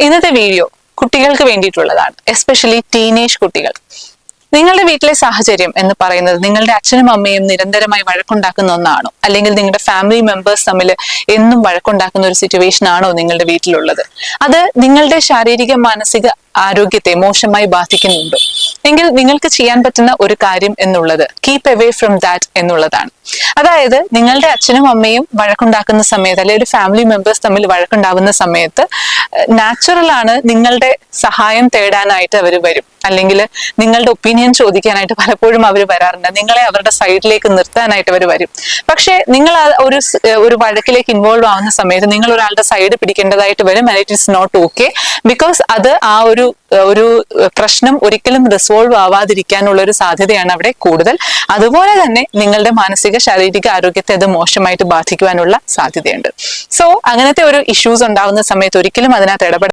ഇന്നത്തെ വീഡിയോ കുട്ടികൾക്ക് വേണ്ടിയിട്ടുള്ളതാണ്, എസ്പെഷ്യലി ടീനേജ് കുട്ടികൾ. നിങ്ങളുടെ വീട്ടിലെ സാഹചര്യം എന്ന് പറയുന്നത് നിങ്ങളുടെ അച്ഛനും അമ്മയും നിരന്തരമായി വഴക്കുണ്ടാക്കുന്ന ഒന്നാണോ, അല്ലെങ്കിൽ നിങ്ങളുടെ ഫാമിലി മെമ്പേഴ്സ് തമ്മിൽ എന്നും വഴക്കുണ്ടാക്കുന്ന ഒരു സിറ്റുവേഷൻ ആണോ നിങ്ങളുടെ വീട്ടിലുള്ളത്? അത് നിങ്ങളുടെ ശാരീരിക മാനസിക ആരോഗ്യത്തെ മോശമായി ബാധിക്കുന്നുണ്ടോ? എങ്കിൽ നിങ്ങൾക്ക് ചെയ്യാൻ പറ്റുന്ന ഒരു കാര്യം എന്നുള്ളത് കീപ് അവേ ഫ്രം ദാറ്റ് എന്നുള്ളതാണ്. അതായത് നിങ്ങളുടെ അച്ഛനും അമ്മയും വഴക്കുണ്ടാക്കുന്ന സമയത്ത്, അല്ലെങ്കിൽ ഒരു ഫാമിലി മെമ്പേഴ്സ് തമ്മിൽ വഴക്കുണ്ടാകുന്ന സമയത്ത് നാച്ചുറൽ ആണ് നിങ്ങളുടെ സഹായം തേടാനായിട്ട് അവർ വരും, അല്ലെങ്കിൽ നിങ്ങളുടെ ഒപ്പീനിയൻ ചോദിക്കാനായിട്ട് പലപ്പോഴും അവർ വരാറുണ്ട്. നിങ്ങളെ അവരുടെ സൈഡിലേക്ക് നിർത്താനായിട്ട് അവർ വരും. പക്ഷെ നിങ്ങൾ ഒരു വഴക്കിലേക്ക് ഇൻവോൾവ് ആവുന്ന സമയത്ത് നിങ്ങൾ ഒരാളുടെ സൈഡ് പിടിക്കേണ്ടതായിട്ട് വരും. And it is not okay, because അത് ആ ഒരു പ്രശ്നം ഒരിക്കലും റിസോൾവ് ആവാതിരിക്കാനുള്ള ഒരു സാധ്യതയാണ് അവിടെ കൂടുതൽ. അതുപോലെ തന്നെ നിങ്ങളുടെ മാനസിക ശാരീരിക ആരോഗ്യത്തെ അത് മോശമായിട്ട് ബാധിക്കുവാനുള്ള സാധ്യതയുണ്ട്. സോ അങ്ങനത്തെ ഒരു ഇഷ്യൂസ് ഉണ്ടാവുന്ന സമയത്ത് ഒരിക്കലും അതിനകത്ത്